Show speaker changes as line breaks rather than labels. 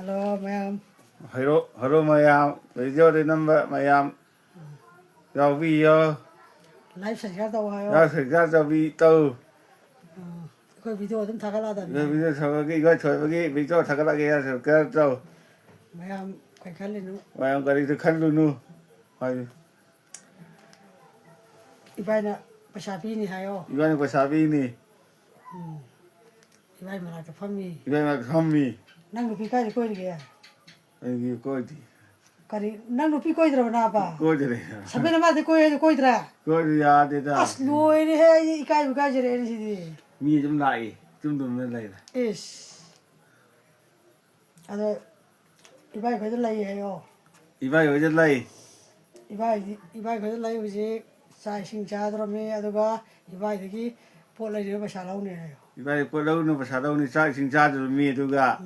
Hello, ma'am.
Hello mày bây giờ đi năm mày giao vi
Live sản xuất đâu hay
giao
không?
thực ra giao vi từ
Cái video chúng ta cái là đàn
bây giờ sau cái thôi cái bây giờ thằng cái kia rồi cái đâu
ma'am phải khăn lên nữa.
mày cái đi thực khăn luôn nu mày
Ibai na pasapi ni hay không?
iban cái sao vi nè
Ibai mà là cái phong mi.
iban mà không mi
Nang lupi cái gì coi đi kìa.
cái coi đi
Cái nang lupi coi được mà ba.
coi đi
Sabi na mà thì coi được.
coi đi à đi ra
As lôi đi hay cái gì đấy gì.
mi chúng lại chúng tụi mình lại
Is. Ado Ibai coi được lấy hay không?
iban ở trên này
Ibai coi được lấy cái gì? Sai sinh cha đó mấy adoga Ibai thì cái phụ lấy được paisa lâu này.
iban có đâu nó phải sao đâu nó sai sinh ra rồi mi tu cả